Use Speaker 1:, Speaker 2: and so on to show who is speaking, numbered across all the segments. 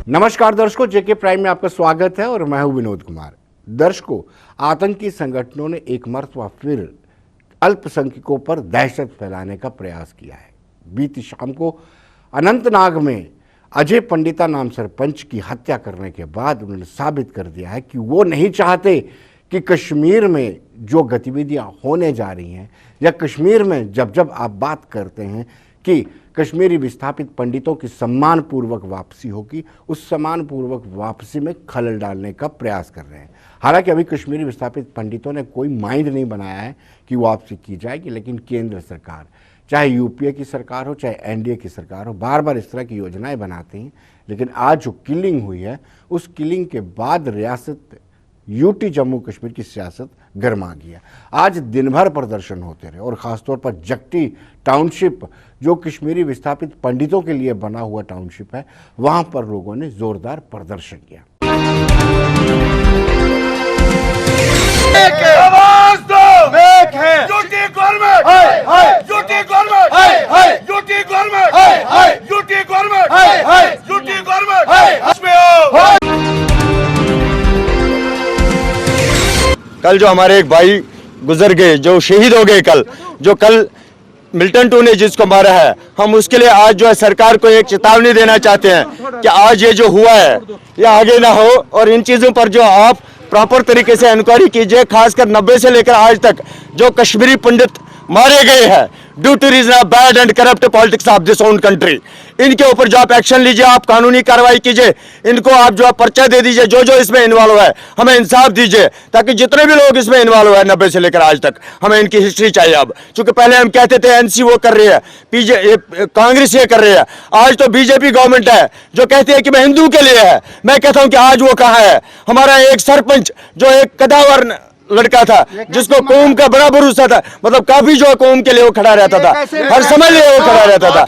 Speaker 1: नमस्कार दर्शकों, जेके प्राइम में आपका स्वागत है और मैं हूं विनोद कुमार। दर्शकों, आतंकी संगठनों ने एक मर्तबा फिर अल्पसंख्यकों पर दहशत फैलाने का प्रयास किया है। बीती शाम को अनंतनाग में अजय पंडिता नाम सरपंच की हत्या करने के बाद उन्होंने साबित कर दिया है कि वो नहीं चाहते कि कश्मीर में जो गतिविधियां होने जा रही हैं या कश्मीर में जब जब आप बात करते हैं कि कश्मीरी विस्थापित पंडितों की सम्मानपूर्वक वापसी होगी, उस सम्मानपूर्वक वापसी में खलल डालने का प्रयास कर रहे हैं। हालांकि अभी कश्मीरी विस्थापित पंडितों ने कोई माइंड नहीं बनाया है कि वापसी की जाएगी, लेकिन केंद्र सरकार, चाहे यूपीए की सरकार हो चाहे एनडीए की सरकार हो, बार बार इस तरह की योजनाएं बनाती हैं। लेकिन आज जो किलिंग हुई है, उस किलिंग के बाद रियासत यूटी जम्मू कश्मीर की सियासत गर्मा गया। आज दिन भर प्रदर्शन होते रहे और ख़ासतौर पर जगटी टाउनशिप, जो कश्मीरी विस्थापित पंडितों के लिए बना हुआ टाउनशिप है, वहां पर लोगों ने जोरदार प्रदर्शन किया।
Speaker 2: आवाज दो, UT government, UT government, UT government, UT government, UT government.
Speaker 3: कल जो हमारे एक भाई गुजर गए, जो शहीद हो गए कल मिल्टन टू ने जिसको मारा है, हम उसके लिए आज जो है सरकार को एक चेतावनी देना चाहते हैं कि आज ये जो हुआ है ये आगे ना हो और इन चीज़ों पर जो आप प्रॉपर तरीके से इंक्वायरी कीजिए। खासकर 90 से लेकर आज तक जो कश्मीरी पंडित मारे गए हैं due to reason of bad and corrupt politics of this own country, इनके ऊपर जो आप एक्शन लीजिए, आप कानूनी कार्रवाई कीजिए, इनको आप जो पर्चा दे दीजिए, जो जो इसमें इन्वॉल्व है हमें इंसाफ दीजिए, ताकि जितने भी लोग इसमें इन्वॉल्व है 90 से लेकर आज तक, हमें इनकी हिस्ट्री चाहिए। अब चूंकि पहले हम कहते थे एनसी वो कर रही है, कांग्रेस ये कर रही है, आज तो बीजेपी गवर्नमेंट है जो कहती है कि मैं हिंदू के लिए है। मैं कहता हूं कि आज वो कहां है? हमारा एक सरपंच जो एक कदावर लड़का था, जिसको कौम का बड़ा भरोसा था, मतलब काफी जो कौम के लिए वो खड़ा रहता था, हर समय लिए वो खड़ा रहता था।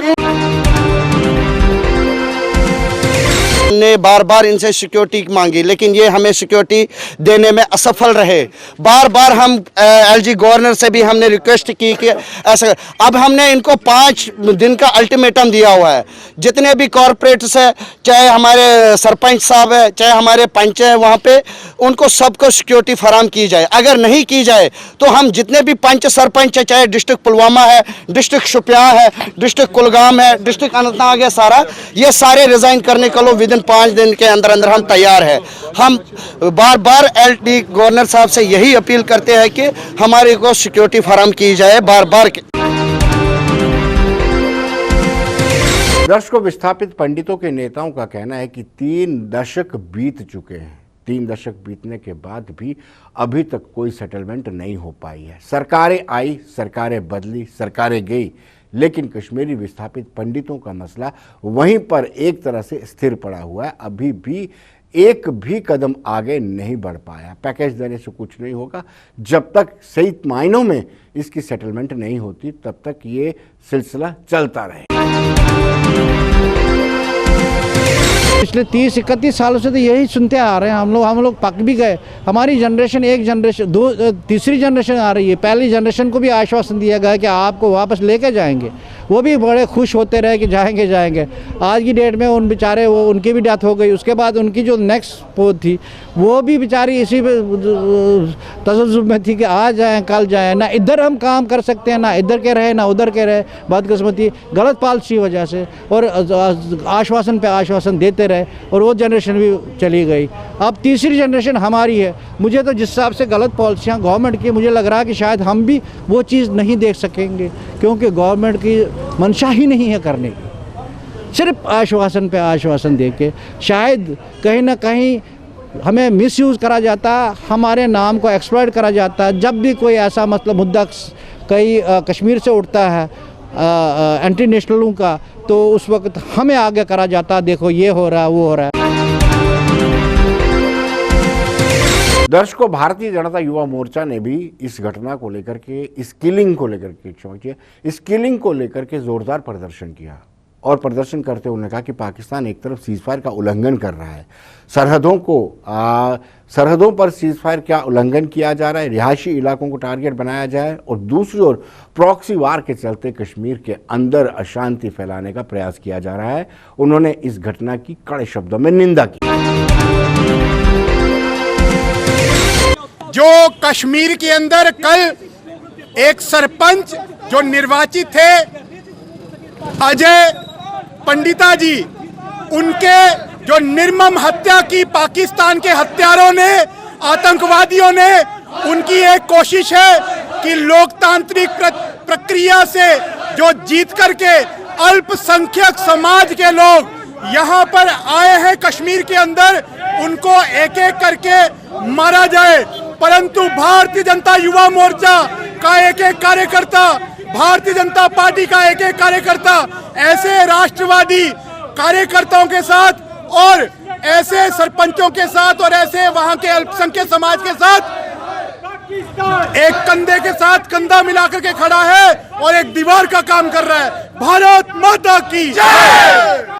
Speaker 4: ने बार बार इनसे सिक्योरिटी मांगी, लेकिन ये हमें सिक्योरिटी देने में असफल रहे। बार बार हम एलजी गवर्नर से भी हमने रिक्वेस्ट की कि ऐसा, अब हमने इनको 5 दिन का अल्टीमेटम दिया हुआ है। जितने भी कॉरपोरेट्स है, चाहे हमारे सरपंच साहब है, चाहे हमारे पंच हैं, वहाँ पे उनको सबको सिक्योरिटी फराम की जाए। अगर नहीं की जाए तो हम जितने भी पंच सरपंच है, चाहे डिस्ट्रिक्ट पुलवामा है, डिस्ट्रिक्ट शोपियां है, डिस्ट्रिक्ट कुलगाम है, डिस्ट्रिक्ट अनंतनाग है, सारा ये सारे रिजाइन करने के लिए 5 दिन के अंदर अंदर हम तैयार हैं। हम बार बार एलडी गवर्नर साहब से यही अपील करते हैं कि हमारे को सिक्योरिटी फराहम की जाए बार बार।
Speaker 1: दर्शकों, विस्थापित पंडितों के नेताओं का कहना है कि 3 दशक बीत चुके हैं। 3 दशक बीतने के बाद भी अभी तक कोई सेटलमेंट नहीं हो पाई है। सरकारें आई, सरकारें बदली, सरकारें गई, लेकिन कश्मीरी विस्थापित पंडितों का मसला वहीं पर एक तरह से स्थिर पड़ा हुआ है। अभी भी एक भी कदम आगे नहीं बढ़ पाया। पैकेज देने से कुछ नहीं होगा। जब तक सही मायनों में इसकी सेटलमेंट नहीं होती, तब तक ये सिलसिला चलता रहेगा।
Speaker 5: पिछले 30-31 सालों से तो यही सुनते आ रहे हैं हम लोग पक भी गए। हमारी जनरेशन, एक जनरेशन, तीसरी जनरेशन आ रही है। पहली जनरेशन को भी आश्वासन दिया गया कि आपको वापस लेके जाएंगे, वो भी बड़े खुश होते रहे कि जाएंगे। आज की डेट में उन बेचारे, वो उनकी भी डेथ हो गई। उसके बाद उनकी जो नेक्स्ट पोत थी, वो भी बेचारी इसी तसल्जुम में थी कि आज जाएँ कल जाएँ, ना इधर हम काम कर सकते हैं, ना इधर के रहे ना उधर के रहे। बदकिस्मती गलत पॉलिसी वजह से और आश्वासन पे आश्वासन देते रहे और वो जनरेशन भी चली गई। अब तीसरी जनरेशन हमारी है। मुझे तो जिस हिसाब से गलत पॉलिसियाँ गवर्नमेंट की, मुझे लग रहा है कि शायद हम भी वो चीज़ नहीं देख सकेंगे, क्योंकि गवर्नमेंट की मंशा ही नहीं है करने की। सिर्फ आश्वासन पे आश्वासन दे के शायद कहीं ना कहीं हमें मिसयूज़ करा जाता, हमारे नाम को एक्सप्लॉइट करा जाता। जब भी कोई ऐसा मतलब मुद्दा कहीं कश्मीर से उठता है एंटी नेशनलों का, तो उस वक्त हमें आगे करा जाता, देखो ये हो रहा है, वो हो रहा है।
Speaker 1: दर्शकों, भारतीय जनता युवा मोर्चा ने भी इस घटना को लेकर के, इस किलिंग को लेकर के जोरदार प्रदर्शन किया और प्रदर्शन करते हुए उन्होंने कहा कि पाकिस्तान एक तरफ सीज़फायर का उल्लंघन कर रहा है, सरहदों पर सीज़फायर क्या उल्लंघन किया जा रहा है, रिहायशी इलाकों को टारगेट बनाया जाए, और दूसरी ओर प्रॉक्सी वार के चलते कश्मीर के अंदर अशांति फैलाने का प्रयास किया जा रहा है। उन्होंने इस घटना की कड़े शब्दों में निंदा की।
Speaker 6: जो कश्मीर के अंदर कल एक सरपंच जो निर्वाचित थे अजय पंडिता जी, उनके जो निर्मम हत्या की पाकिस्तान के हत्यारों ने, आतंकवादियों ने, उनकी एक कोशिश है कि लोकतांत्रिक प्रक्रिया से जो जीत करके अल्पसंख्यक समाज के लोग यहाँ पर आए हैं कश्मीर के अंदर, उनको एक एक करके मारा जाए। परंतु भारतीय जनता युवा मोर्चा का एक एक कार्यकर्ता, भारतीय जनता पार्टी का एक एक कार्यकर्ता ऐसे राष्ट्रवादी कार्यकर्ताओं के साथ और ऐसे सरपंचों के साथ और ऐसे वहां के अल्पसंख्यक समाज के साथ एक कंधे के साथ कंधा मिलाकर के खड़ा है और एक दीवार का काम कर रहा है। भारत माता की जय।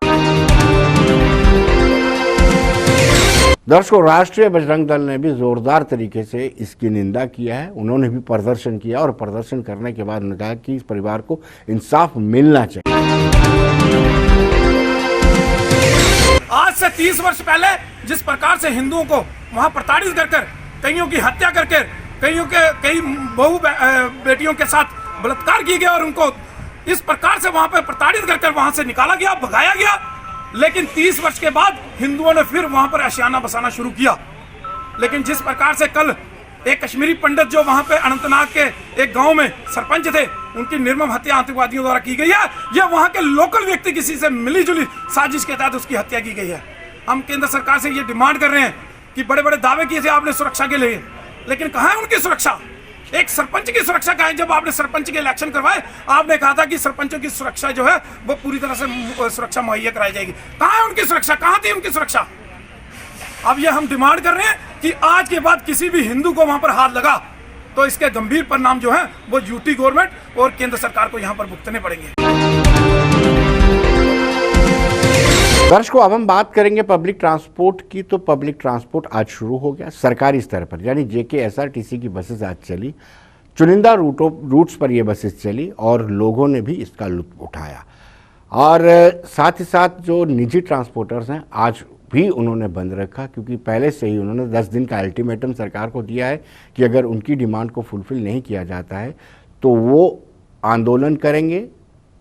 Speaker 1: दर्शकों, राष्ट्रीय बजरंग दल ने भी जोरदार तरीके से इसकी निंदा किया है। उन्होंने भी प्रदर्शन किया और प्रदर्शन करने के बाद उन्होंने कहा कि इस परिवार को इंसाफ मिलना चाहिए।
Speaker 7: आज से 30 वर्ष पहले जिस प्रकार से हिंदुओं को वहां प्रताड़ित कर कईयों की हत्या करके कई बहू बेटियों के साथ बलात्कार किए गए और उनको इस प्रकार से वहां पर प्रताड़ित कर वहां से निकाला गया, भगाया गया। लेकिन 30 वर्ष के बाद हिंदुओं ने फिर वहां पर आशियाना बसाना शुरू किया। लेकिन जिस प्रकार से कल एक कश्मीरी पंडित जो वहां पे अनंतनाग के एक गांव में सरपंच थे, उनकी निर्मम हत्या आतंकवादियों द्वारा की गई है, यह वहां के लोकल व्यक्ति किसी से मिलीजुली साजिश के तहत उसकी हत्या की गई है। हम केंद्र सरकार से ये डिमांड कर रहे हैं कि बड़े बड़े दावे किए थे आपने सुरक्षा के लिए, लेकिन कहाँ है उनकी सुरक्षा? एक सरपंच की सुरक्षा कहाँ है? जब आपने सरपंच के इलेक्शन करवाए, आपने कहा था कि सरपंचों की सुरक्षा जो है वो पूरी तरह से सुरक्षा मुहैया कराई जाएगी। कहाँ है उनकी सुरक्षा? कहाँ थी उनकी सुरक्षा? अब ये हम डिमांड कर रहे हैं कि आज के बाद किसी भी हिंदू को वहां पर हाथ लगा तो इसके गंभीर परिणाम जो है वो यूटी गवर्नमेंट और केंद्र सरकार को यहां पर भुगतने पड़ेंगे।
Speaker 1: दर्शकों, अब हम बात करेंगे पब्लिक ट्रांसपोर्ट की। तो पब्लिक ट्रांसपोर्ट आज शुरू हो गया सरकारी स्तर पर, यानी JKSRTC की बसेस आज चली। चुनिंदा रूट्स पर ये बसेस चली और लोगों ने भी इसका लुत्फ उठाया। और साथ ही साथ जो निजी ट्रांसपोर्टर्स हैं आज भी उन्होंने बंद रखा, क्योंकि पहले से ही उन्होंने 10 दिन का अल्टीमेटम सरकार को दिया है कि अगर उनकी डिमांड को फुलफिल नहीं किया जाता है तो वो आंदोलन करेंगे,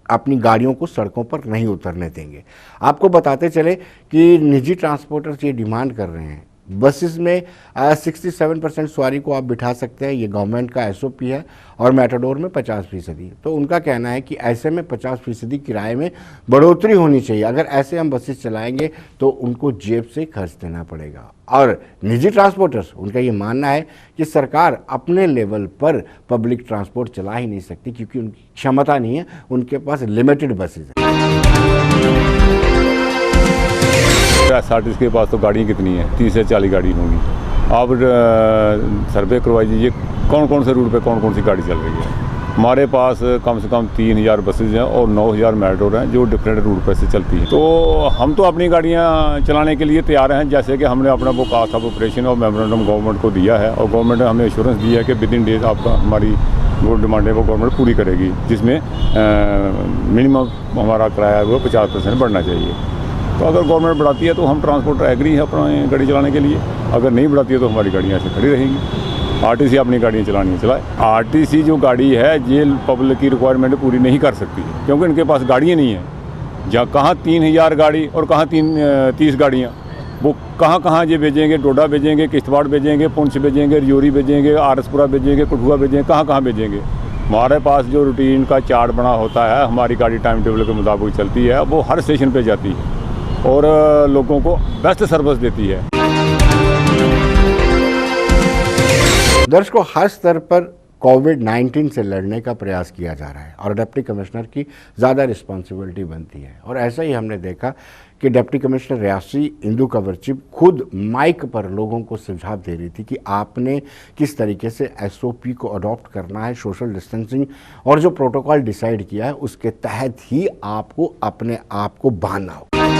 Speaker 1: अपनी गाड़ियों को सड़कों पर नहीं उतरने देंगे। आपको बताते चले कि निजी ट्रांसपोर्टर्स ये डिमांड कर रहे हैं, बसेस में 67% सवारी को आप बिठा सकते हैं, ये गवर्नमेंट का SOP है, और मेटाडोर में 50%। तो उनका कहना है कि ऐसे में 50% किराए में बढ़ोतरी होनी चाहिए। अगर ऐसे हम बसेस चलाएंगे तो उनको जेब से खर्च देना पड़ेगा। और निजी ट्रांसपोर्टर्स, उनका ये मानना है कि सरकार अपने लेवल पर पब्लिक ट्रांसपोर्ट चला ही नहीं सकती, क्योंकि उनकी क्षमता नहीं है, उनके पास लिमिटेड बसेज है।
Speaker 8: SRTC के पास तो गाड़ियाँ कितनी हैं? 30 से 40 गाड़ी होंगी। आप सर्वे करवाई दीजिए कौन कौन से रूट पे कौन कौन सी गाड़ी चल रही है। हमारे पास कम से कम 3000 बसेज हैं और 9000 मेट्रो हैं जो डिफरेंट रूट पर से चलती हैं। तो हम तो अपनी गाड़ियाँ चलाने के लिए तैयार हैं, जैसे कि हमने अपना वो कास्ट ऑफ ऑपरेशन और मेमोरेंडम गवर्नमेंट को दिया है और गवर्नमेंट ने हमें एश्योरेंस दिया है कि विद इन डेज आपका हमारी जो डिमांड है वो गवर्नमेंट पूरी करेगी, जिसमें मिनिमम हमारा किराया वो 50% बढ़ना चाहिए। तो अगर गवर्नमेंट बढ़ाती है तो हम ट्रांसपोर्टर एग्री है अपना गाड़ी चलाने के लिए, अगर नहीं बढ़ाती है तो हमारी गाड़ियाँ ऐसे खड़ी रहेंगी। RTC अपनी गाड़ियाँ चलानी चलाए। RTC जो गाड़ी है ये पब्लिक की रिक्वायरमेंट पूरी नहीं कर सकती है, क्योंकि इनके पास गाड़ियाँ नहीं हैं। जहाँ कहाँ 3000 गाड़ी और कहाँ 30 गाड़ियाँ, वो कहाँ कहाँ ये भेजेंगे? डोडा भेजेंगे, किश्तवाड़ भेजेंगे, पुंछ भेजेंगे, रजौरी भेजेंगे, RSपुरा भेजेंगे, कठुआ भेजेंगे, कहाँ कहाँ भेजेंगे? हमारे पास जो रूटीन का चार्ट बना होता है, हमारी गाड़ी टाइम टेबल के मुताबिक चलती है, वो हर स्टेशन पर जाती है और लोगों को बेस्ट सर्विस देती है।
Speaker 1: दर्शकों, हर स्तर पर कोविड-19 से लड़ने का प्रयास किया जा रहा है और डिप्टी कमिश्नर की ज़्यादा रिस्पॉन्सिबिलिटी बनती है। और ऐसा ही हमने देखा कि डिप्टी कमिश्नर रियासी इंदु कंवर खुद माइक पर लोगों को सुझाव दे रही थी कि आपने किस तरीके से SOP को अडॉप्ट करना है, सोशल डिस्टेंसिंग और जो प्रोटोकॉल डिसाइड किया है उसके तहत ही आपको अपने आप को बांधना हो।
Speaker 9: मैं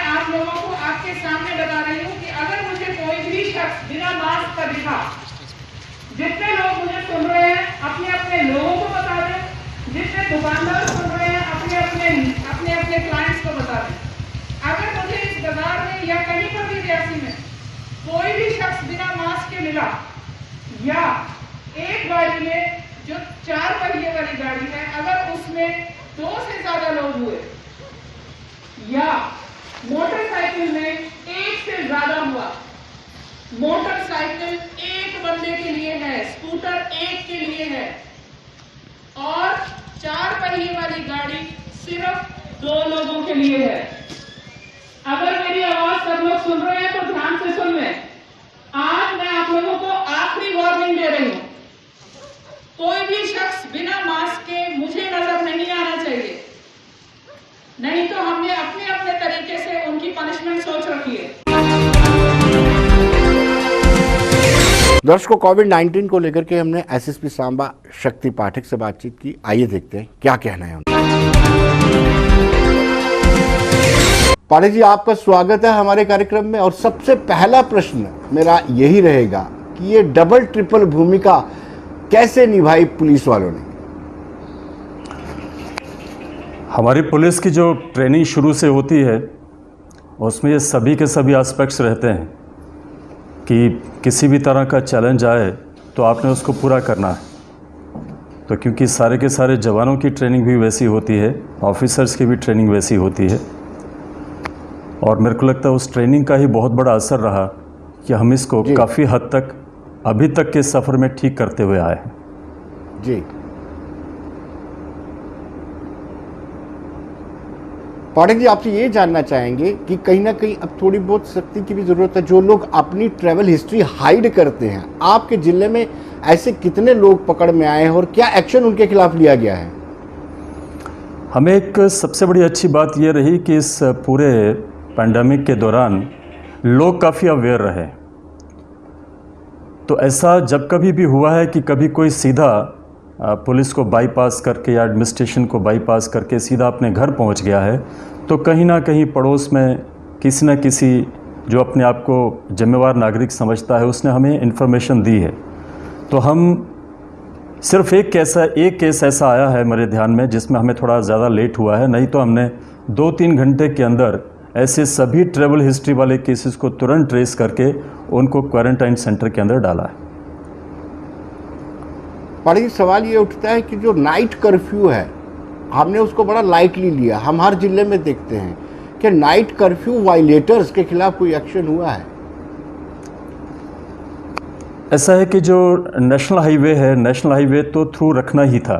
Speaker 9: आप लोगों को आपके सामने बता रही हूँ कि अगर मुझे कोई भी शख्स बिना मास्क का दिखा, जितने लोग मुझे सुन रहे हैं अपने अपने लोगों को बता दें, जितने दुकानदार सुन रहे हैं अपने अपने क्लाइंट्स को बता दें। अगर मुझे इस बाजार में या कहीं पर भी रियासी में कोई भी शख्स बिना मास्क के मिला या एक गाड़ी में जो 4 पहिए वाली गाड़ी है अगर उसमें 2 से ज्यादा लोग हुए या मोटरसाइकिल में 1 से ज्यादा हुआ, मोटरसाइकिल 1 बंदे के लिए है, स्कूटर 1 के लिए है और 4 पहिए वाली गाड़ी सिर्फ 2 लोगों के लिए है। अगर मेरी आवाज सब लोग सुन रहे हैं तो ध्यान से सुन लें। आज मैं आप लोगों को आखिरी वार्निंग दे रही हूं, कोई भी शख्स बिना मास्क के मुझे नजर नहीं आना चाहिए, नहीं तो हमने अपने अपने तरीके से उनकी पनिशमेंट सोच रखी है।
Speaker 1: दर्शकों, कोविड-19 को लेकर के हमने SSP सांबा शक्ति पाठक से बातचीत की। आइए देखते हैं क्या कहना है उनका। पाठक जी, आपका स्वागत है हमारे कार्यक्रम में और सबसे पहला प्रश्न मेरा यही रहेगा कि ये डबल ट्रिपल भूमिका कैसे निभाई पुलिस वालों ने?
Speaker 10: हमारी पुलिस की जो ट्रेनिंग शुरू से होती है उसमें ये सभी के सभी एस्पेक्ट्स रहते हैं कि किसी भी तरह का चैलेंज आए तो आपने उसको पूरा करना है। तो क्योंकि सारे के सारे जवानों की ट्रेनिंग भी वैसी होती है, ऑफिसर्स की भी ट्रेनिंग वैसी होती है और मेरे को लगता है उस ट्रेनिंग का ही बहुत बड़ा असर रहा कि हम इसको काफ़ी हद तक अभी तक के सफ़र में ठीक करते हुए आए हैं।
Speaker 1: जी पाठक जी, आपसे ये जानना चाहेंगे कि कहीं ना कहीं अब थोड़ी बहुत सख्ती की भी ज़रूरत है। जो लोग अपनी ट्रैवल हिस्ट्री हाइड करते हैं, आपके ज़िले में ऐसे कितने लोग पकड़ में आए हैं और क्या एक्शन उनके खिलाफ लिया गया है?
Speaker 10: हमें एक सबसे बड़ी अच्छी बात ये रही कि इस पूरे पैंडेमिक के दौरान लोग काफ़ी अवेयर रहे। तो ऐसा जब कभी भी हुआ है कि कभी कोई सीधा पुलिस को बाईपास करके या एडमिनिस्ट्रेशन को बाईपास करके सीधा अपने घर पहुंच गया है, तो कहीं ना कहीं पड़ोस में किसी न किसी जो अपने आप को जिम्मेवार नागरिक समझता है उसने हमें इन्फॉर्मेशन दी है। तो हम सिर्फ एक केस ऐसा आया है मेरे ध्यान में जिसमें हमें थोड़ा ज़्यादा लेट हुआ है, नहीं तो हमने 2-3 घंटे के अंदर ऐसे सभी ट्रैवल हिस्ट्री वाले केसेस को तुरंत ट्रेस करके उनको क्वारंटाइन सेंटर के अंदर डाला है।
Speaker 1: पर ये सवाल ये उठता है कि जो नाइट कर्फ्यू है हमने उसको बड़ा लाइटली लिया। हम हर जिले में देखते हैं कि नाइट कर्फ्यू वायलेटर्स के खिलाफ कोई एक्शन हुआ है?
Speaker 10: ऐसा है कि जो नेशनल हाईवे है, नेशनल हाईवे तो थ्रू रखना ही था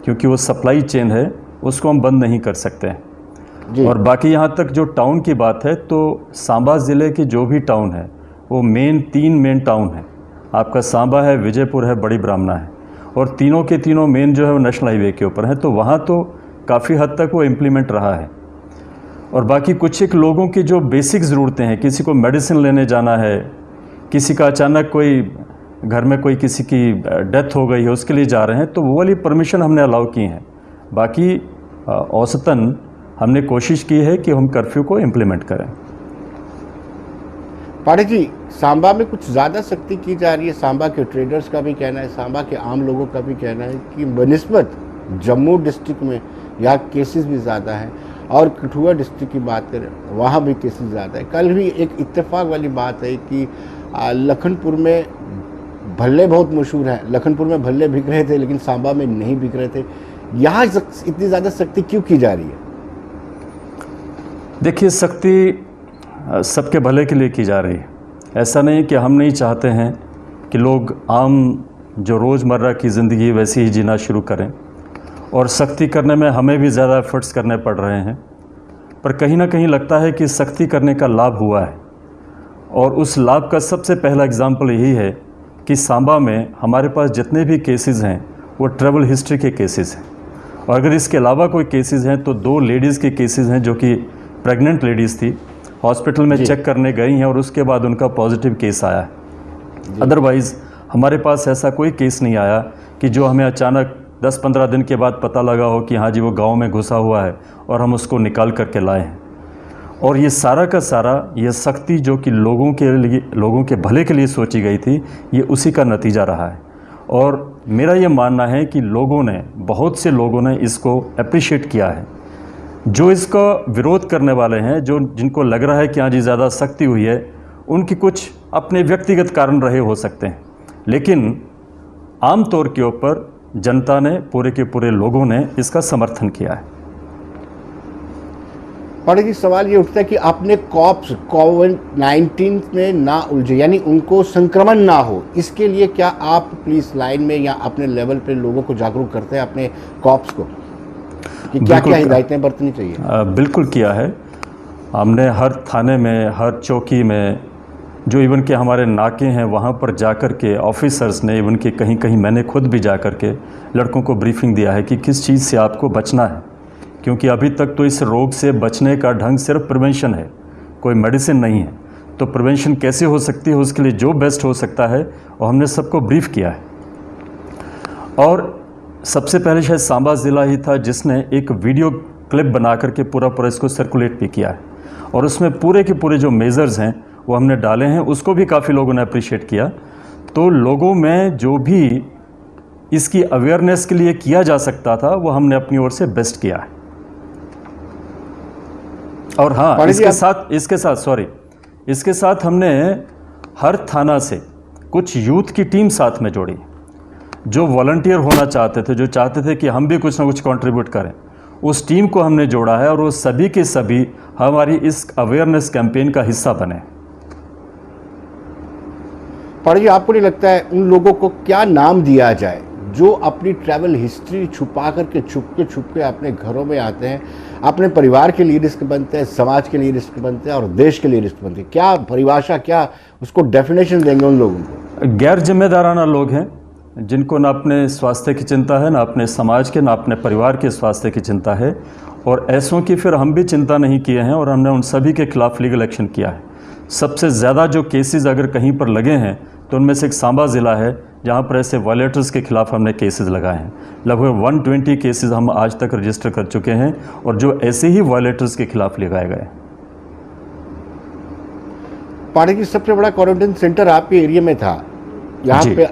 Speaker 10: क्योंकि वो सप्लाई चेन है, उसको हम बंद नहीं कर सकते हैं। और बाकी यहाँ तक जो टाउन की बात है तो सांबा ज़िले के जो भी टाउन है वो 3 मेन टाउन है। आपका सांबा है, विजयपुर है, बड़ी ब्राह्मणा है और तीनों के तीनों मेन जो है वो नेशनल हाईवे के ऊपर है। तो वहाँ तो काफ़ी हद तक वो इम्प्लीमेंट रहा है। और बाकी कुछ एक लोगों की जो बेसिक ज़रूरतें हैं, किसी को मेडिसिन लेने जाना है, किसी का अचानक कोई घर में कोई किसी की डेथ हो गई है उसके लिए जा रहे हैं, तो वो वाली परमिशन हमने अलाउ की हैं। बाकी औसतन हमने कोशिश की है कि हम कर्फ्यू को इम्प्लीमेंट करें।
Speaker 1: पाठक जी, सांबा में कुछ ज़्यादा सख्ती की जा रही है। सांबा के ट्रेडर्स का भी कहना है, सांबा के आम लोगों का भी कहना है कि बनिस्बत जम्मू डिस्ट्रिक्ट में यहाँ केसेस भी ज़्यादा हैं और कठुआ डिस्ट्रिक्ट की बात करें वहाँ भी केसेस ज़्यादा है। कल भी एक इत्तेफाक वाली बात है कि लखनपुर में भल्ले बहुत मशहूर है, लखनपुर में भल्ले बिक रहे थे लेकिन सांबा में नहीं बिक रहे थे। यहाँ इतनी ज़्यादा सख्ती क्यों की जा रही है?
Speaker 10: देखिए, सख्ती सबके भले के लिए की जा रही है। ऐसा नहीं कि हम नहीं चाहते हैं कि लोग आम जो रोज़मर्रा की ज़िंदगी वैसी ही जीना शुरू करें और सख्ती करने में हमें भी ज़्यादा एफर्ट्स करने पड़ रहे हैं, पर कहीं ना कहीं लगता है कि सख्ती करने का लाभ हुआ है और उस लाभ का सबसे पहला एग्जाम्पल यही है कि सांबा में हमारे पास जितने भी केसेस हैं वो ट्रैवल हिस्ट्री के केसेस हैं, और अगर इसके अलावा कोई केसेस हैं तो 2 लेडीज़ के केसेस हैं जो कि प्रेग्नेंट लेडीज़ थी, हॉस्पिटल में चेक करने गई हैं और उसके बाद उनका पॉजिटिव केस आया है। अदरवाइज़ हमारे पास ऐसा कोई केस नहीं आया कि जो हमें अचानक 10-15 दिन के बाद पता लगा हो कि हाँ जी वो गांव में घुसा हुआ है और हम उसको निकाल करके लाए हैं। और ये सारा का सारा ये सख्ती जो कि लोगों के भले के लिए सोची गई थी, ये उसी का नतीजा रहा है। और मेरा ये मानना है कि बहुत से लोगों ने इसको अप्रिशिएट किया है। जो इसका विरोध करने वाले हैं, जिनको लग रहा है कि हाँ जी ज़्यादा सख्ती हुई है, उनकी कुछ अपने व्यक्तिगत कारण रहे हो सकते हैं, लेकिन आम तौर के ऊपर जनता ने, पूरे के पूरे लोगों ने इसका समर्थन किया है।
Speaker 1: पाठक जी, सवाल ये उठता है कि अपने कॉप्स कोविड-19 में ना उलझे, यानी उनको संक्रमण ना हो, इसके लिए क्या आप पुलिस लाइन में या अपने लेवल पे लोगों को जागरूक करते हैं, अपने कॉप्स को, कि क्या क्या हिदायतें बरतनी चाहिए?
Speaker 10: बिल्कुल किया है हमने। हर थाने में, हर चौकी में, जो इवन के हमारे नाके हैं वहाँ पर जाकर के ऑफिसर्स ने, इवन के कहीं कहीं मैंने खुद भी जाकर के लड़कों को ब्रीफिंग दिया है कि किस चीज़ से आपको बचना है, क्योंकि अभी तक तो इस रोग से बचने का ढंग सिर्फ प्रिवेंशन है, कोई मेडिसिन नहीं है। तो प्रिवेंशन कैसे हो सकती है, उसके लिए जो बेस्ट हो सकता है वो हमने सबको ब्रीफ किया है। और सबसे पहले शायद सांबा ज़िला ही था जिसने एक वीडियो क्लिप बना करके पूरा इसको सर्कुलेट भी किया है, और उसमें पूरे के पूरे जो मेजर्स हैं वो हमने डाले हैं, उसको भी काफ़ी लोगों ने अप्रिशिएट किया। तो लोगों में जो भी इसकी अवेयरनेस के लिए किया जा सकता था वो हमने अपनी ओर से बेस्ट किया है। और हाँ, इसके साथ हमने हर थाना से कुछ यूथ की टीम साथ में जोड़ी, जो वॉलंटियर होना चाहते थे, जो चाहते थे कि हम भी कुछ ना कुछ कंट्रीब्यूट करें। उस टीम को हमने जोड़ा है और वो सभी के सभी हमारी इस अवेयरनेस कैंपेन का हिस्सा बने।
Speaker 1: पाठक जी, आपको नहीं लगता है उन लोगों को क्या नाम दिया जाए जो अपनी ट्रैवल हिस्ट्री छुपा करके छुप के अपने घरों में आते हैं, अपने परिवार के लिए रिस्क बनते हैं, समाज के लिए रिस्क बनते हैं और देश के लिए रिस्क बनते हैं? क्या परिभाषा, क्या उसको डेफिनेशन देंगे उन लोगों को?
Speaker 10: गैर जिम्मेदाराना लोग हैं जिनको ना अपने स्वास्थ्य की चिंता है, ना अपने समाज के, ना अपने परिवार के स्वास्थ्य की चिंता है, और ऐसों की फिर हम भी चिंता नहीं किए हैं और हमने उन सभी के खिलाफ लीगल एक्शन किया है। सबसे ज़्यादा जो केसेस अगर कहीं पर लगे हैं तो उनमें से एक सांबा ज़िला है जहाँ पर ऐसे वायलेटर्स के खिलाफ हमने केसेस लगाए हैं। लगभग 120 केसेस हम आज तक रजिस्टर कर चुके हैं, और जो ऐसे ही वायलेटर्स के खिलाफ लगाए गए।
Speaker 1: पाठक जी, सबसे बड़ा क्वारंटाइन सेंटर आपके एरिया में था, यहाँ पे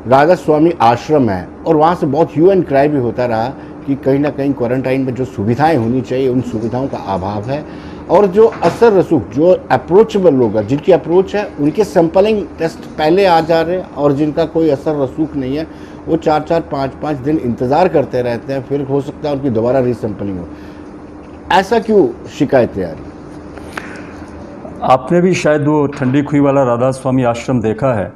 Speaker 1: राधा स्वामी आश्रम है, और वहाँ से बहुत ह्यू एंड क्राई भी होता रहा कि कहीं ना कहीं क्वारंटाइन में जो सुविधाएं होनी चाहिए उन सुविधाओं का अभाव है, और जो असर रसूख, जो अप्रोचेबल लोग हैं, जिनकी अप्रोच है, उनके सैंपलिंग टेस्ट पहले आ जा रहे हैं, और जिनका कोई असर रसूख नहीं है वो 4-4, 5-5 दिन इंतज़ार करते रहते हैं, फिर हो सकता है उनकी दोबारा रीसैंपलिंग हो। ऐसा क्यों शिकायतें आ रही?
Speaker 10: आपने भी शायद वो ठंडी खुई वाला राधा स्वामी आश्रम देखा है।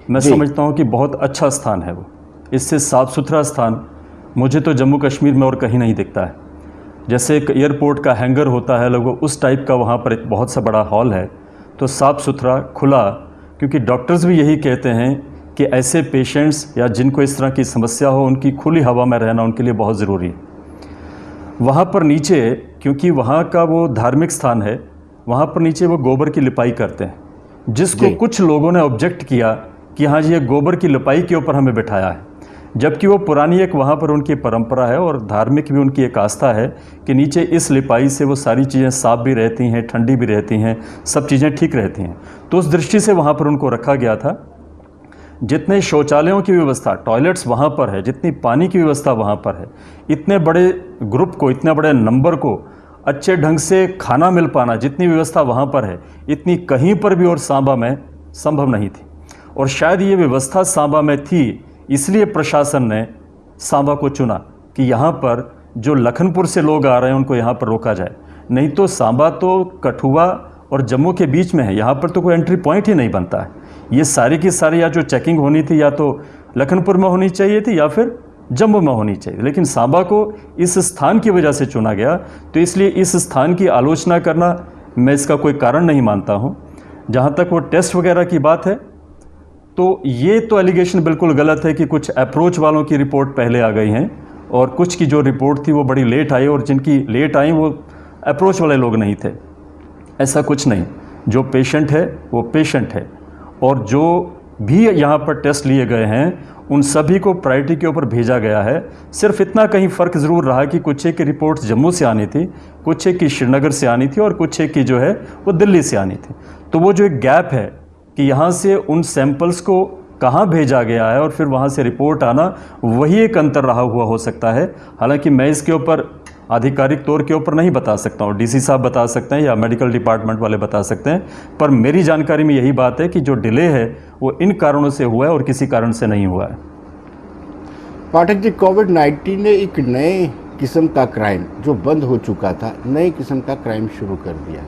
Speaker 10: मैं समझता हूँ कि बहुत अच्छा स्थान है वो। इससे साफ़ सुथरा स्थान मुझे तो जम्मू कश्मीर में और कहीं नहीं दिखता है। जैसे एक एयरपोर्ट का हैंगर होता है, लगभग उस टाइप का वहाँ पर एक बहुत सा बड़ा हॉल है, तो साफ़ सुथरा खुला, क्योंकि डॉक्टर्स भी यही कहते हैं कि ऐसे पेशेंट्स या जिनको इस तरह की समस्या हो, उनकी खुली हवा में रहना उनके लिए बहुत ज़रूरी है। वहाँ पर नीचे, क्योंकि वहाँ का वो धार्मिक स्थान है, वहाँ पर नीचे वो गोबर की लिपाई करते हैं, जिसको कुछ लोगों ने ऑब्जेक्ट किया कि हाँ जी, ये गोबर की लिपाई के ऊपर हमें बिठाया है, जबकि वो पुरानी एक वहाँ पर उनकी परंपरा है और धार्मिक भी उनकी एक आस्था है कि नीचे इस लिपाई से वो सारी चीज़ें साफ़ भी रहती हैं, ठंडी भी रहती हैं, सब चीज़ें ठीक रहती हैं। तो उस दृष्टि से वहाँ पर उनको रखा गया था। जितने शौचालयों की व्यवस्था, टॉयलेट्स वहाँ पर है, जितनी पानी की व्यवस्था वहाँ पर है, इतने बड़े ग्रुप को, इतने बड़े नंबर को अच्छे ढंग से खाना मिल पाना, जितनी व्यवस्था वहाँ पर है, इतनी कहीं पर भी और सांबा में संभव नहीं थी। और शायद ये व्यवस्था सांबा में थी, इसलिए प्रशासन ने सांबा को चुना कि यहाँ पर जो लखनपुर से लोग आ रहे हैं उनको यहाँ पर रोका जाए। नहीं तो सांबा तो कठुआ और जम्मू के बीच में है, यहाँ पर तो कोई एंट्री पॉइंट ही नहीं बनता है। ये सारी की सारी या जो चेकिंग होनी थी या तो लखनपुर में होनी चाहिए थी या फिर जम्मू में होनी चाहिए, लेकिन सांबा को इस स्थान की वजह से चुना गया। तो इसलिए इस स्थान की आलोचना करना मैं इसका कोई कारण नहीं मानता हूँ। जहाँ तक वो टेस्ट वगैरह की बात है, तो ये तो एलिगेशन बिल्कुल गलत है कि कुछ अप्रोच वालों की रिपोर्ट पहले आ गई हैं और कुछ की जो रिपोर्ट थी वो बड़ी लेट आई, और जिनकी लेट आई वो अप्रोच वाले लोग नहीं थे। ऐसा कुछ नहीं, जो पेशेंट है वो पेशेंट है, और जो भी यहाँ पर टेस्ट लिए गए हैं उन सभी को प्रायोरिटी के ऊपर भेजा गया है। सिर्फ इतना कहीं फ़र्क ज़रूर रहा कि कुछ एक की रिपोर्ट्स जम्मू से आनी थी, कुछ एक की श्रीनगर से आनी थी और कुछ एक की जो है वो दिल्ली से आनी थी। तो वो जो एक गैप है कि यहाँ से उन सैंपल्स को कहाँ भेजा गया है और फिर वहाँ से रिपोर्ट आना, वही एक अंतर रहा हुआ हो सकता है। हालांकि मैं इसके ऊपर आधिकारिक तौर के ऊपर नहीं बता सकता हूँ, डीसी साहब बता सकते हैं या मेडिकल डिपार्टमेंट वाले बता सकते हैं, पर मेरी जानकारी में यही बात है कि जो डिले है वो इन कारणों से हुआ है और किसी कारण से नहीं हुआ है।
Speaker 1: पाठक जी, कोविड-19 ने एक नए किस्म का क्राइम जो बंद हो चुका था, नए किस्म का क्राइम शुरू कर दिया।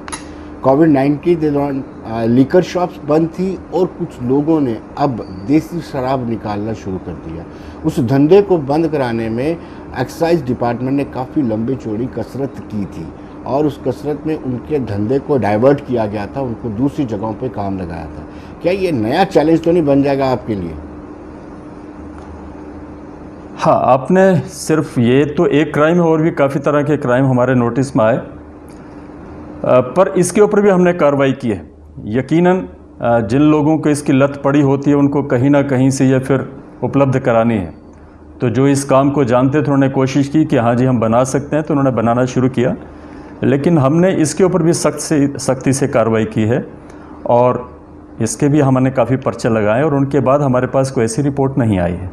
Speaker 1: कोविड-19 के दौरान लीकर शॉप्स बंद थी और कुछ लोगों ने अब देसी शराब निकालना शुरू कर दिया। उस धंधे को बंद कराने में एक्साइज डिपार्टमेंट ने काफ़ी लंबी चौड़ी कसरत की थी और उस कसरत में उनके धंधे को डाइवर्ट किया गया था, उनको दूसरी जगहों पे काम लगाया था। क्या ये नया चैलेंज तो नहीं बन जाएगा आपके लिए?
Speaker 10: हाँ, आपने सिर्फ ये तो एक क्राइम है, और भी काफ़ी तरह के क्राइम हमारे नोटिस में आए, पर इसके ऊपर भी हमने कार्रवाई की है। यकीनन जिन लोगों को इसकी लत पड़ी होती है उनको कहीं ना कहीं से ये फिर उपलब्ध करानी है। तो जो इस काम को जानते थे उन्होंने कोशिश की कि हाँ जी हम बना सकते हैं, तो उन्होंने बनाना शुरू किया। लेकिन हमने इसके ऊपर भी सख्ती से कार्रवाई की है और इसके भी हमने काफ़ी पर्चे लगाए और उनके बाद हमारे पास कोई ऐसी रिपोर्ट नहीं आई है।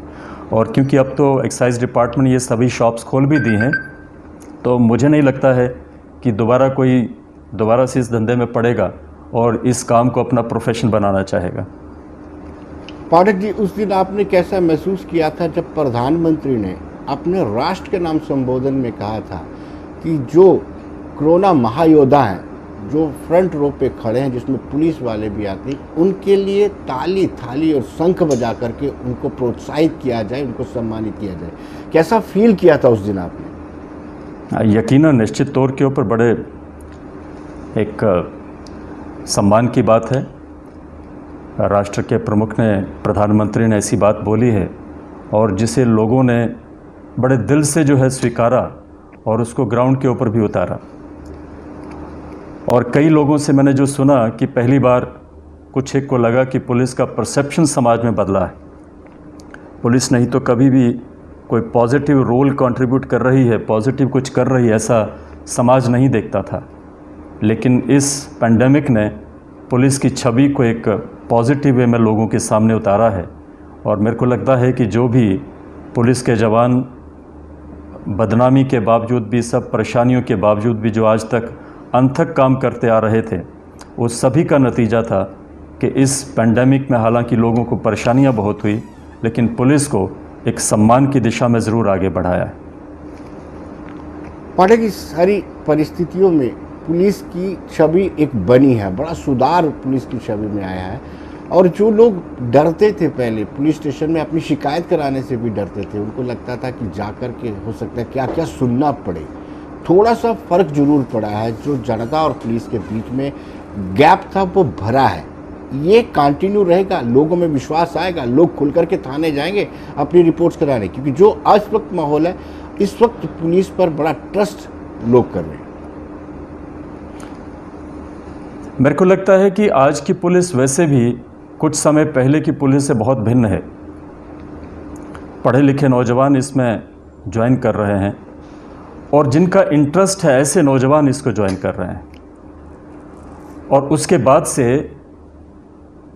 Speaker 10: और क्योंकि अब तो एक्साइज डिपार्टमेंट ये सभी शॉप्स खोल भी दी हैं, तो मुझे नहीं लगता है कि दोबारा से इस धंधे में पड़ेगा और इस काम को अपना प्रोफेशन बनाना चाहेगा।
Speaker 1: पाठक जी, उस दिन आपने कैसा महसूस किया था जब प्रधानमंत्री ने अपने राष्ट्र के नाम संबोधन में कहा था कि जो कोरोना महायोद्धा हैं, जो फ्रंट रो पे खड़े हैं, जिसमें पुलिस वाले भी आते हैं, उनके लिए ताली थाली और शंख बजा करके उनको प्रोत्साहित किया जाए, उनको सम्मानित किया जाए। कैसा फील किया था उस दिन आपने?
Speaker 10: यकीनन निश्चित तौर के ऊपर बड़े एक सम्मान की बात है। राष्ट्र के प्रमुख ने, प्रधानमंत्री ने ऐसी बात बोली है और जिसे लोगों ने बड़े दिल से जो है स्वीकारा और उसको ग्राउंड के ऊपर भी उतारा। और कई लोगों से मैंने जो सुना कि पहली बार कुछ एक को लगा कि पुलिस का परसेप्शन समाज में बदला है। पुलिस नहीं तो कभी भी कोई पॉजिटिव रोल कंट्रीब्यूट कर रही है, पॉजिटिव कुछ कर रही है, ऐसा समाज नहीं देखता था। लेकिन इस पैंडेमिक ने पुलिस की छवि को एक पॉजिटिव वे में लोगों के सामने उतारा है। और मेरे को लगता है कि जो भी पुलिस के जवान बदनामी के बावजूद भी, सब परेशानियों के बावजूद भी जो आज तक अनथक काम करते आ रहे थे, उस सभी का नतीजा था कि इस पैंडेमिक में हालांकि लोगों को परेशानियां बहुत हुई, लेकिन पुलिस को एक सम्मान की दिशा में ज़रूर आगे बढ़ाया है।
Speaker 1: पाठक, इस सारी परिस्थितियों में पुलिस की छवि एक बनी है, बड़ा सुधार पुलिस की छवि में आया है। और जो लोग डरते थे पहले पुलिस स्टेशन में अपनी शिकायत कराने से भी डरते थे, उनको लगता था कि जाकर के हो सकता है क्या क्या सुनना पड़े, थोड़ा सा फ़र्क जरूर पड़ा है। जो जनता और पुलिस के बीच में गैप था वो भरा है। ये कंटिन्यू रहेगा, लोगों में विश्वास आएगा, लोग खुल करके थाने जाएंगे अपनी रिपोर्ट्स कराने, क्योंकि जो आज वक्त माहौल है, इस वक्त पुलिस पर बड़ा ट्रस्ट लोग कर रहे हैं।
Speaker 10: मेरे को लगता है कि आज की पुलिस वैसे भी कुछ समय पहले की पुलिस से बहुत भिन्न है। पढ़े लिखे नौजवान इसमें ज्वाइन कर रहे हैं और जिनका इंटरेस्ट है, ऐसे नौजवान इसको ज्वाइन कर रहे हैं। और उसके बाद से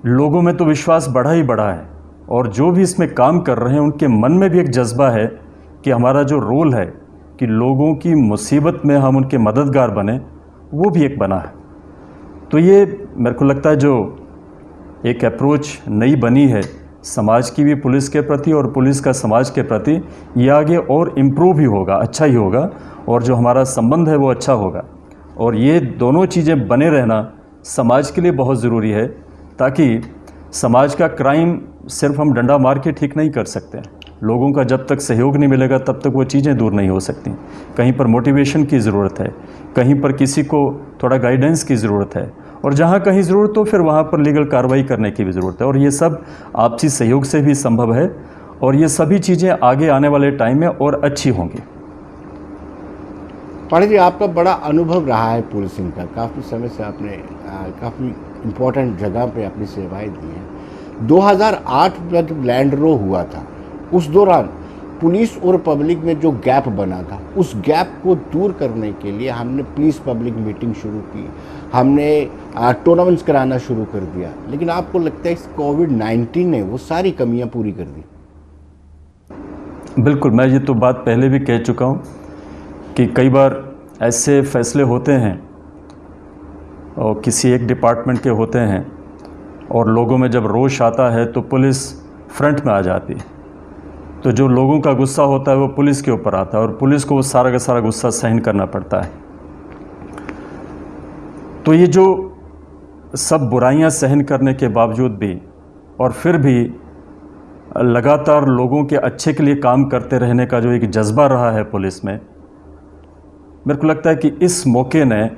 Speaker 10: लोगों में तो विश्वास बढ़ा ही बढ़ा है, और जो भी इसमें काम कर रहे हैं उनके मन में भी एक जज्बा है कि हमारा जो रोल है कि लोगों की मुसीबत में हम उनके मददगार बने, वो भी एक बना है। तो ये मेरे को लगता है जो एक अप्रोच नई बनी है समाज की भी पुलिस के प्रति और पुलिस का समाज के प्रति, ये आगे और इम्प्रूव ही होगा, अच्छा ही होगा, और जो हमारा संबंध है वो अच्छा होगा। और ये दोनों चीज़ें बने रहना समाज के लिए बहुत ज़रूरी है, ताकि समाज का क्राइम सिर्फ हम डंडा मार के ठीक नहीं कर सकते। लोगों का जब तक सहयोग नहीं मिलेगा तब तक वो चीज़ें दूर नहीं हो सकती। कहीं पर मोटिवेशन की ज़रूरत है, कहीं पर किसी को थोड़ा गाइडेंस की ज़रूरत है, और जहाँ कहीं ज़रूरत हो फिर वहाँ पर लीगल कार्रवाई करने की भी ज़रूरत है। और ये सब आपसी सहयोग से भी संभव है और ये सभी चीज़ें आगे आने वाले टाइम में और अच्छी होंगी।
Speaker 1: पांडे जी, आपका बड़ा अनुभव रहा है पुलिसिंग का, काफ़ी समय से आपने काफ़ी इम्पोर्टेंट जगह पे अपनी सेवाएं दी हैं। 2008 में जब लैंड रो हुआ था, उस दौरान पुलिस और पब्लिक में जो गैप बना था, उस गैप को दूर करने के लिए हमने पुलिस पब्लिक मीटिंग शुरू की, हमने टूर्नामेंट्स कराना शुरू कर दिया। लेकिन आपको लगता है इस कोविड-19 ने वो सारी कमियां पूरी कर दी?
Speaker 10: बिल्कुल, मैं ये तो बात पहले भी कह चुका हूँ कि कई बार ऐसे फैसले होते हैं और किसी एक डिपार्टमेंट के होते हैं और लोगों में जब रोष आता है तो पुलिस फ्रंट में आ जाती है। तो जो लोगों का गुस्सा होता है वो पुलिस के ऊपर आता है और पुलिस को वो सारा का सारा गुस्सा सहन करना पड़ता है। तो ये जो सब बुराइयां सहन करने के बावजूद भी और फिर भी लगातार लोगों के अच्छे के लिए काम करते रहने का जो एक जज्बा रहा है पुलिस में, मेरे को लगता है कि इस मौके ने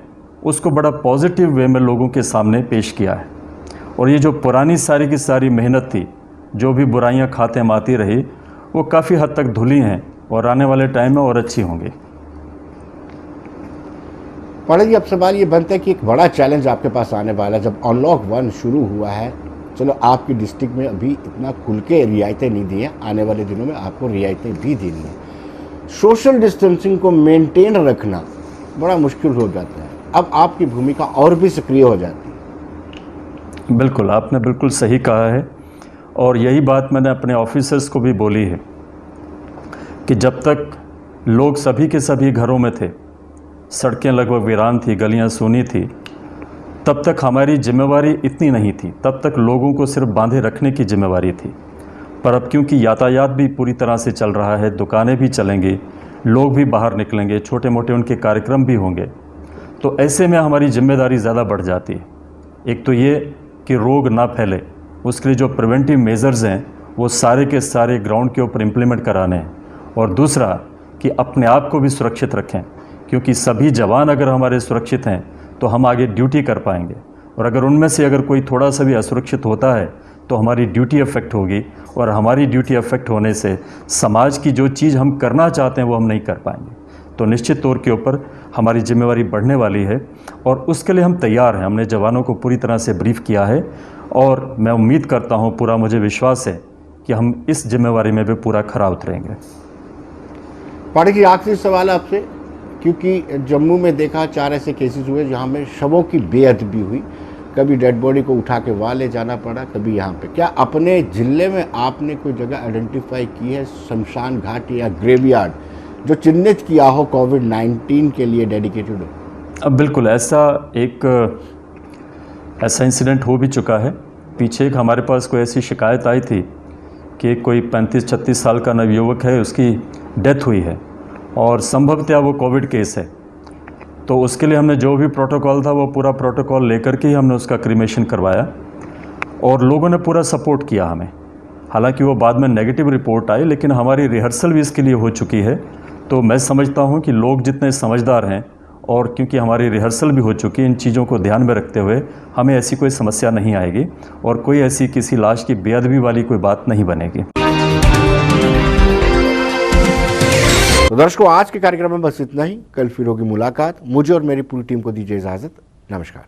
Speaker 10: उसको बड़ा पॉजिटिव वे में लोगों के सामने पेश किया है। और ये जो पुरानी सारी की सारी मेहनत थी, जो भी बुराइयां खाते माती रही, वो काफ़ी हद तक धुली हैं और आने वाले टाइम में और अच्छी होंगी।
Speaker 1: पांडे जी, अब सवाल ये बनता है कि एक बड़ा चैलेंज आपके पास आने वाला है। जब अनलॉक 1 शुरू हुआ है, चलो आपकी डिस्ट्रिक्ट में अभी इतना खुल के रियायतें नहीं दी हैं, आने वाले दिनों में आपको रियायतें भी देनी हैं। सोशल डिस्टेंसिंग को मेंटेन रखना बड़ा मुश्किल हो जाता है, अब आपकी भूमिका और भी सक्रिय हो जाती है।
Speaker 10: बिल्कुल, आपने बिल्कुल सही कहा है और यही बात मैंने अपने ऑफिसर्स को भी बोली है कि जब तक लोग सभी के सभी घरों में थे, सड़कें लगभग वीरान थी, गलियां सूनी थी, तब तक हमारी जिम्मेवारी इतनी नहीं थी। तब तक लोगों को सिर्फ बांधे रखने की जिम्मेवारी थी। पर अब क्योंकि यातायात भी पूरी तरह से चल रहा है, दुकानें भी चलेंगी, लोग भी बाहर निकलेंगे, छोटे मोटे उनके कार्यक्रम भी होंगे, तो ऐसे में हमारी जिम्मेदारी ज़्यादा बढ़ जाती है। एक तो ये कि रोग ना फैले, उसके लिए जो प्रिवेंटिव मेजर्स हैं वो सारे के सारे ग्राउंड के ऊपर इम्प्लीमेंट कराने हैं। और दूसरा कि अपने आप को भी सुरक्षित रखें, क्योंकि सभी जवान अगर हमारे सुरक्षित हैं तो हम आगे ड्यूटी कर पाएंगे। और अगर उनमें से अगर कोई थोड़ा सा भी असुरक्षित होता है तो हमारी ड्यूटी अफेक्ट होगी और हमारी ड्यूटी अफेक्ट होने से समाज की जो चीज़ हम करना चाहते हैं वो हम नहीं कर पाएंगे। तो निश्चित तौर के ऊपर हमारी जिम्मेवारी बढ़ने वाली है और उसके लिए हम तैयार हैं। हमने जवानों को पूरी तरह से ब्रीफ किया है और मैं उम्मीद करता हूँ, पूरा मुझे विश्वास है कि हम इस जिम्मेवारी में भी पूरा खरा उतरेंगे।
Speaker 1: पांडे जी, आखिरी सवाल आपसे, क्योंकि जम्मू में देखा 4 ऐसे केसेस हुए जहाँ में शवों की बेअदबी हुई, कभी डेड बॉडी को उठा के वहाँ ले जाना पड़ा, कभी यहाँ पे। क्या अपने ज़िले में आपने कोई जगह आइडेंटिफाई की है, शमशान घाट या ग्रेवयार्ड, जो चिन्हित किया हो कोविड-19 के लिए डेडिकेटेड हो?
Speaker 10: अब बिल्कुल ऐसा इंसिडेंट हो भी चुका है। पीछे एक हमारे पास कोई ऐसी शिकायत आई थी कि कोई 35-36 साल का नवयुवक है, उसकी डेथ हुई है और संभवतः वो कोविड केस है। तो उसके लिए हमने जो भी प्रोटोकॉल था वो पूरा प्रोटोकॉल लेकर के ही हमने उसका क्रीमेशन करवाया और लोगों ने पूरा सपोर्ट किया हमें। हालांकि वो बाद में नेगेटिव रिपोर्ट आई, लेकिन हमारी रिहर्सल भी इसके लिए हो चुकी है। तो मैं समझता हूँ कि लोग जितने समझदार हैं और क्योंकि हमारी रिहर्सल भी हो चुकी है, इन चीज़ों को ध्यान में रखते हुए हमें ऐसी कोई समस्या नहीं आएगी और कोई ऐसी किसी लाश की बेअदबी वाली कोई बात नहीं बनेगी।
Speaker 1: तो दर्शकों, आज के कार्यक्रम में बस इतना ही। कल फिर होगी मुलाकात। मुझे और मेरी पूरी टीम को दीजिए इजाज़त। नमस्कार।